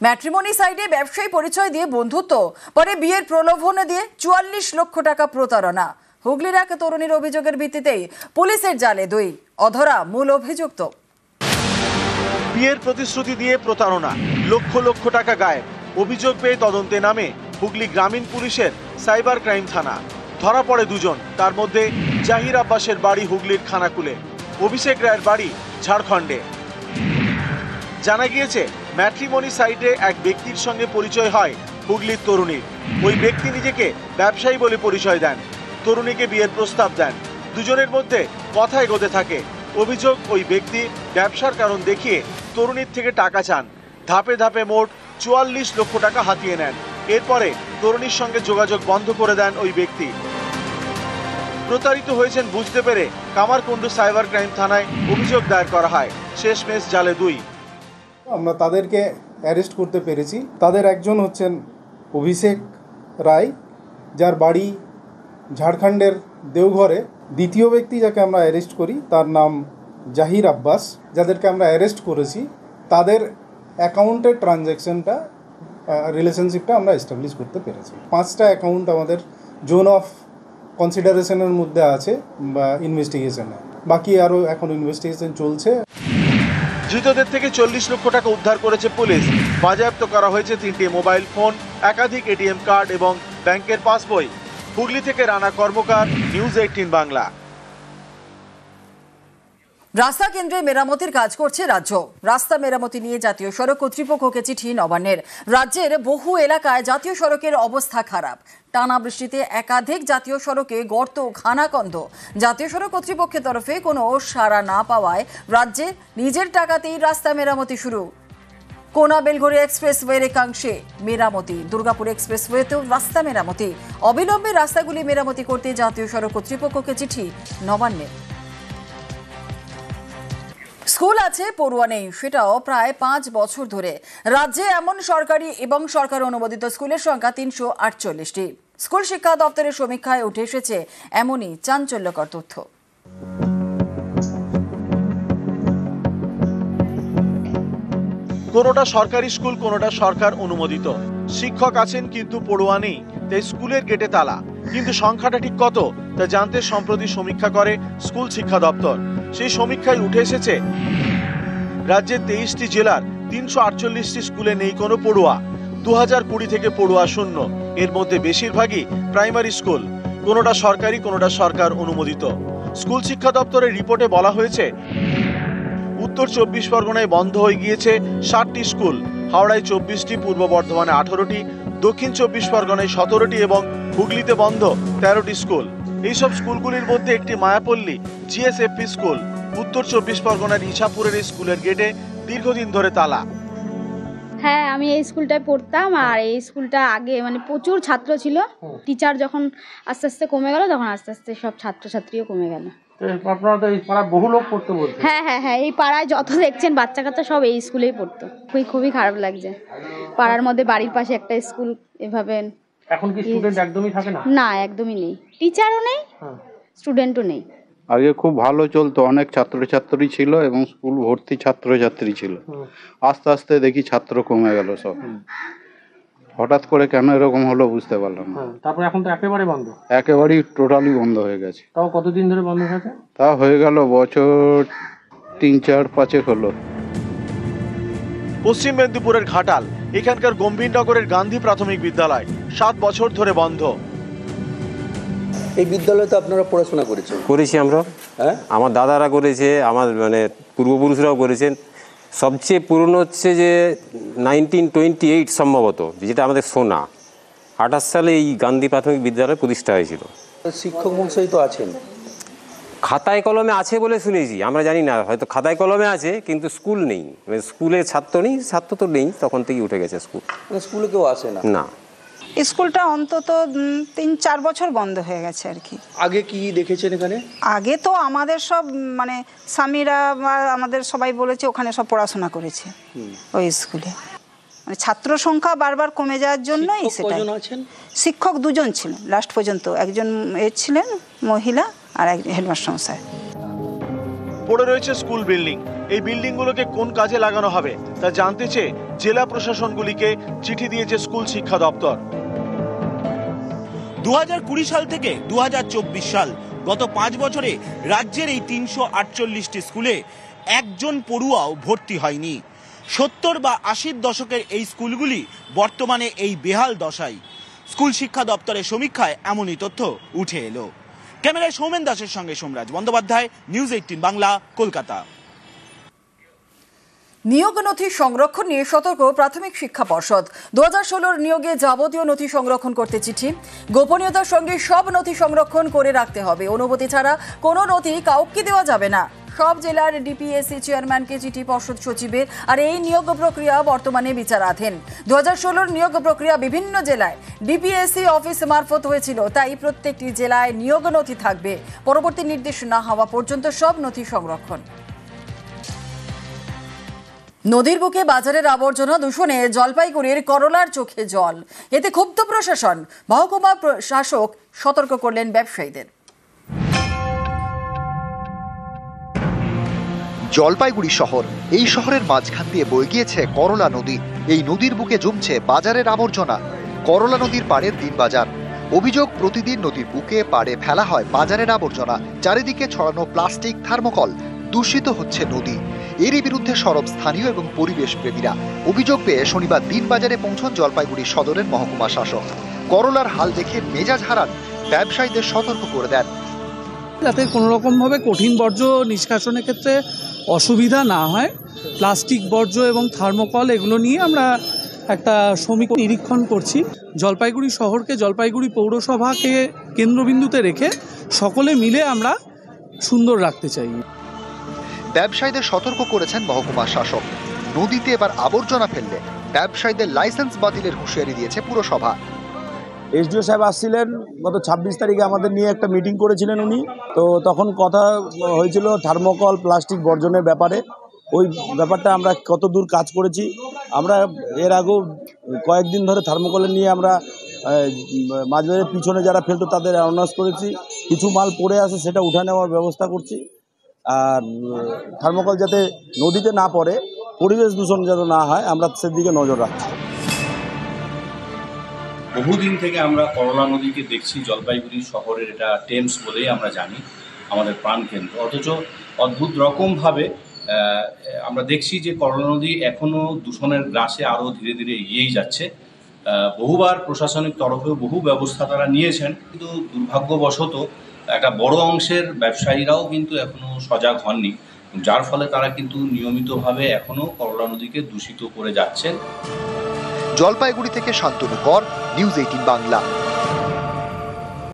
Matrimony সাইটে ব্যবসায়ী পরিচয় দিয়ে বন্ধুত্ব, পরে বিয়ের প্রলোভনে দিয়ে ৪৪ লক্ষ টাকা প্রতারণা। হুগলির এক তরুণীর অভিযোগের ভিত্তিতেই পুলিশের জালে দুই, অধরা মূল অভিযুক্ত। বিয়ের প্রতিশ্রুতি দিয়ে প্রতারণা, লক্ষ লক্ষ টাকা গায়েব। অভিযোগ পেয়ে তদন্তে নামে হুগলি গ্রামীণ পুলিশের সাইবার ক্রাইম থানা। ধরা পড়ে দুজন, তার মধ্যে জাহির আব্বাসের বাড়ি হুগলির খানাকুলে, অভিষেক রায়ের বাড়ি ঝাড়খণ্ডে। জানা গিয়েছে ম্যাট্রিমনি সাইটে এক ব্যক্তির সঙ্গে পরিচয় হয় হুগলির তরুণীর। ওই ব্যক্তি নিজেকে ব্যবসায়ী বলে পরিচয় দেন, তরুণীকে বিয়ের প্রস্তাব দেন। দুজনের মধ্যে কথা এগোতে থাকে। অভিযোগ, ওই ব্যক্তি ব্যবসার কারণ দেখিয়ে তরুণীর থেকে টাকা চান। ধাপে ধাপে মোট ৪৪ লক্ষ টাকা হাতিয়ে নেন। এরপরে তরুণীর সঙ্গে যোগাযোগ বন্ধ করে দেন ওই ব্যক্তি। প্রতারিত হয়েছেন বুঝতে পেরে কামারকুণ্ডু সাইবার ক্রাইম থানায় অভিযোগ দায়ের করা হয়। শেষমেশ জালে দুই। আমরা তাদেরকে অ্যারেস্ট করতে পেরেছি। তাদের একজন হচ্ছেন অভিষেক রায়, যার বাড়ি ঝাড়খণ্ডের দেওঘরে। দ্বিতীয় ব্যক্তি যাকে আমরা অ্যারেস্ট করি তার নাম জাহির আব্বাস। যাদেরকে আমরা অ্যারেস্ট করেছি তাদের অ্যাকাউন্টের ট্রানজ্যাকশনটা, রিলেশনশিপটা আমরা এস্টাবলিশ করতে পেরেছি। 5টা অ্যাকাউন্ট আমাদের জোন অফ কনসিডারেশনের মধ্যে আছে বা ইনভেস্টিগেশনে, বাকি আরও এখন ইনভেস্টিগেশন চলছে। ধৃতদের থেকে 40 লক্ষ টাকা উদ্ধার করেছে পুলিশ। বাজেয়াপ্ত করা হয়েছে 3টি মোবাইল ফোন, একাধিক এটিএম কার্ড এবং ব্যাংকের পাসবই। হুগলি থেকে রানা কর্মকার, নিউজ 18 বাংলা। রাস্তা কেন্দ্রে মেরামতির কাজ করছে রাজ্য। রাস্তা মেরামতি নিয়ে জাতীয় সড়ক কর্তৃপক্ষকে চিঠি নবান্নের। রাজ্যের বহু এলাকায় জাতীয় সড়কের অবস্থা খারাপ। টানা বৃষ্টিতে একাধিক জাতীয় সড়কে গর্ত, খানাখন্দ। জাতীয় সড়ক কর্তৃপক্ষের তরফে কোনো সাড়া না পাওয়ায় রাজ্যে নিজের টাকাতেই রাস্তা মেরামতি শুরু। কোনা বেলঘড়ি এক্সপ্রেসওয়ের একাংশে মেরামতি, দুর্গাপুর এক্সপ্রেসওয়েতেও রাস্তা মেরামতি। অবিলম্বে রাস্তাগুলি মেরামতি করতে জাতীয় সড়ক কর্তৃপক্ষকে চিঠি নবান্নের। স্কুল আছে, পড়ুয়া নেই, সেটাও প্রায় 5 বছর ধরে। রাজ্যে এমন সরকারি এবং সরকার অনুমোদিত স্কুলের সংখ্যা 348টি। স্কুল শিক্ষা দপ্তরের সমীক্ষায় উঠে এসেছে এমনই চাঞ্চল্যকর তথ্য। কোনোটা সরকারি স্কুল, কোনোটা সরকার অনুমোদিত। শিক্ষক আছেন কিন্তু পড়ুয়া নেই, তাই স্কুলের গেটে তালা। কিন্তু সংখ্যাটা ঠিক কত তা জানতে সম্প্রতি সমীক্ষা করে স্কুল শিক্ষা দপ্তর। সেই সমীক্ষায় উঠে এসেছে রাজ্যের 23টি জেলার 348টি স্কুলে নেই কোনো পড়ুয়া। 2020 থেকে পড়ুয়া শূন্য। এর মধ্যে বেশিরভাগই প্রাইমারি স্কুল, কোনোটা সরকারি, কোনোটা সরকার অনুমোদিত। স্কুল শিক্ষা দপ্তরের রিপোর্টে বলা হয়েছে উত্তর 24 পরগনায় বন্ধ হয়ে গিয়েছে 60টি স্কুল, হাওড়ায় 24টি, পূর্ব বর্ধমানে 18টি, দক্ষিণ 24 পরগনায় 17টি এবং হুগলিতে বন্ধ 13টি স্কুল। এইসব স্কুলগুলির মধ্যে একটি মায়াপল্লী জিএসএফপি স্কুল। উত্তর 24 পরগনার ইছাপুরের এই স্কুলের গেটে দীর্ঘদিন ধরে তালা। হ্যাঁ, আমি এই স্কুলটায় পড়তাম, আর এই স্কুলটা আগে প্রচুর ছাত্র ছিল। টিচার যখন আস্তে আস্তে কমে গেল, তখন আস্তে আস্তে সব ছাত্রছাত্রীও কমে গেল। আপনারা তো এই পাড়ায় বহু লোক পড়তে বলছে। হ্যাঁ, এই পাড়ায় যত দেখছেন বাচ্চা কাচ্চা সব এই স্কুলেই পড়তো। খুবই খারাপ লাগছে। পাড়ার মধ্যে বাড়ির পাশে একটা স্কুল এভাবে। এখন কি স্টুডেন্ট একদমই থাকে না? না, একদমই নেই। টিচারও নেই, স্টুডেন্টও নেই। আগে খুব ভালো চলতো, অনেক ছাত্রছাত্রী ছিল এবং স্কুল ভর্তি ছাত্রছাত্রী ছিল। আস্তে আস্তে দেখি ছাত্র কমে গেল সব। হঠাৎ করে কেন এরকম হলো বুঝতে পারলাম না। তারপর এখন তো একেবারে বন্ধ, একেবারেই টোটালি বন্ধ হয়ে গেছে। তাও কতদিন ধরে বন্ধ হয়েছে? তা হয়ে গেল বছর 3-4-5 হলো। পশ্চিম মেদিনীপুরের ঘাটাল, এখানকার গম্ভীরনগরের গান্ধী প্রাথমিক বিদ্যালয় 7 বছর ধরে বন্ধ। এই বিদ্যালয়ে তো আপনারা পড়াশোনা করেছি আমরা। হ্যাঁ, আমার দাদারা করেছে, আমার পূর্বপুরুষরাও করেছেন। সবচেয়ে পুরনো হচ্ছে যে 1928 সম্ভবত, যেটা আমাদের শোনা। 28 সালে এই গান্ধী প্রাথমিক বিদ্যালয় প্রতিষ্ঠা হয়েছিল। শিক্ষক মহাশয় তো আছেন, খাতায় কলমে আছে বলে শুনেছি, আমরা জানি না, হয়তো খাতায় কলমে আছে কিন্তু স্কুল নেই। স্কুলে ছাত্র নেই, ছাত্র তো নেই, তখন থেকেই উঠে গেছে স্কুল। স্কুলে কেউ আসে না। স্কুলটা অন্তত 3-4 বছর বন্ধ হয়ে গেছে আর কি। আগে কি দেখেছেন এখানে? আগে তো আমাদের সব স্বামীরা বা আমাদের সবাই বলেছে ওখানে সব পড়াশোনা করেছে ওই স্কুলে। ছাত্র সংখ্যা বারবার কমে যাওয়ার জন্যই সেটা। শিক্ষক 2জন ছিলেন লাস্ট পর্যন্ত, একজন ছিলেন মহিলা আর এক হেডমাস্টার মশাই। পড়ে রয়েছে স্কুল বিল্ডিং। এই বিল্ডিংগুলোকে কোন কাজে লাগানো হবে তা জানতে চেয়ে জেলা প্রশাসনগুলিকে চিঠি দিয়েছে স্কুল শিক্ষা দপ্তর। 2020 সাল থেকে 2024 সাল গত 5 বছরে রাজ্যের এই 348টি স্কুলে একজন পড়ুয়াও ভর্তি হয়নি। 70 বা 80 দশকের এই স্কুলগুলি বর্তমানে এই বেহাল দশায়। স্কুল শিক্ষা দপ্তরের সমীক্ষায় এমনই তথ্য উঠে এলো। ক্যামেরায় সৌমেন দাসের সঙ্গে সোমরাজ বন্দ্যোপাধ্যায়, নিউজ 18 বাংলা, কলকাতা। নিয়োগ নথি সংরক্ষণ নিয়ে সতর্ক প্রাথমিক শিক্ষা পর্ষদ। 2016 নিয়োগে যাবতীয় নথি সংরক্ষণ করতে চিঠি। গোপনীয়তার সঙ্গে সব নথি সংরক্ষণ করে রাখতে হবে। অনুমতি ছাড়া কোনো নথি কাউকে দেওয়া যাবে না। সব জেলার ডিপিএসসি চেয়ারম্যানকে চিঠি পর্ষদ সচিবের। আর এই নিয়োগ প্রক্রিয়া বর্তমানে বিচারাধীন। 2016 নিয়োগ প্রক্রিয়া বিভিন্ন জেলায় ডিপিএসসি অফিস মারফত হয়েছিল, তাই প্রত্যেকটি জেলায় নিয়োগ নথি থাকবে। পরবর্তী নির্দেশ না হওয়া পর্যন্ত সব নথি সংরক্ষণ। নদীর বুকে বাজারের আবর্জনা দূষণে জলপাইগুড়ির করলার চোখে জল। এতে ক্ষুব্ধ প্রশাসন। মহকুমা শাসক সতর্ক করলেন ব্যবসায়ীদের। জলপাইগুড়ি শহর, এই শহরের মাঝখান দিয়ে বয়ে গিয়েছে করলা নদী। এই নদীর বুকে জমছে বাজারের আবর্জনা। করলা নদীর পাড়ের দিনবাজার। অভিযোগ, প্রতিদিন নদীর বুকে পাড়ে ফেলা হয় বাজারের আবর্জনা। চারিদিকে ছড়ানো প্লাস্টিক, থার্মোকল। দূষিত হচ্ছে নদী। এরই বিরুদ্ধে সরব স্থানীয় এবং পরিবেশ প্রেমীরা। অভিযোগ পেয়ে শনিবার দিনবাজারে পৌঁছন জলপাইগুড়ি সদরের মহকুমা শাসক। করলার হাল দেখে মেজাজ হারান, ব্যবসায়ীদের সতর্ক করে দেন যাতে কোনো রকমভাবে কঠিন বর্জ্য নিষ্কাশনের ক্ষেত্রে অসুবিধা না হয়। প্লাস্টিক বর্জ্য এবং থার্মোকল এগুলো নিয়ে আমরা একটা সমীক্ষা নিরীক্ষণ করছি। জলপাইগুড়ি শহরকে, জলপাইগুড়ি পৌরসভাকে কেন্দ্রবিন্দুতে রেখে সকলে মিলে আমরা সুন্দর রাখতে চাই। ব্যবসায়ীদের সতর্ক করেছেন মহকুমা শাসক। নদীতে এবার আবর্জনা ফেললে ব্যবসায়ীদের লাইসেন্স বাতিলের হুঁশিয়ারি দিয়েছে পুরসভা। এসডিও সাহেব আসছিলেন গত 26 তারিখে, আমাদের নিয়ে একটা মিটিং করেছিলেন উনি। তো তখন কথা হয়েছিল থার্মোকল, প্লাস্টিক বর্জনের ব্যাপারে। ওই ব্যাপারটা আমরা কত দূর কাজ করেছি। আমরা এর আগেও কয়েকদিন ধরে থার্মোকলের নিয়ে আমরা মাঝবাজারের পিছনে যারা ফেলতো তাদের অ্যানাউন্স করেছি। কিছু মাল পড়ে আছে, সেটা উঠে নেওয়ার ব্যবস্থা করছি। আর থার্মোকল যাতে নদীতে না পড়ে, পরিবেশ দূষণ যাতে না হয়, আমরা সেদিকে নজর রাখছি। বহুদিন থেকে আমরা করলা নদীকে দেখছি। জলপাইগুড়ি শহরের এটা টেমস বলেই আমরা জানি, আমাদের প্রাণকেন্দ্র। অথচ অদ্ভুত রকমভাবে আমরা দেখছি যে করলা নদী এখনও দূষণের গ্রাসে আরও ধীরে ধীরে এগিয়েই যাচ্ছে। বহুবার প্রশাসনিক তরফেও বহু ব্যবস্থা তারা নিয়েছেন, কিন্তু দুর্ভাগ্যবশত একটা বড় অংশের ব্যবসায়ীরাও কিন্তু এখনও সজাগ হননি, যার ফলে তারা কিন্তু নিয়মিতভাবে এখনও করলা নদীকে দূষিত করে যাচ্ছেন। জলপাইগুড়ি থেকে শান্তনু কর, নিউজ 18 বাংলা।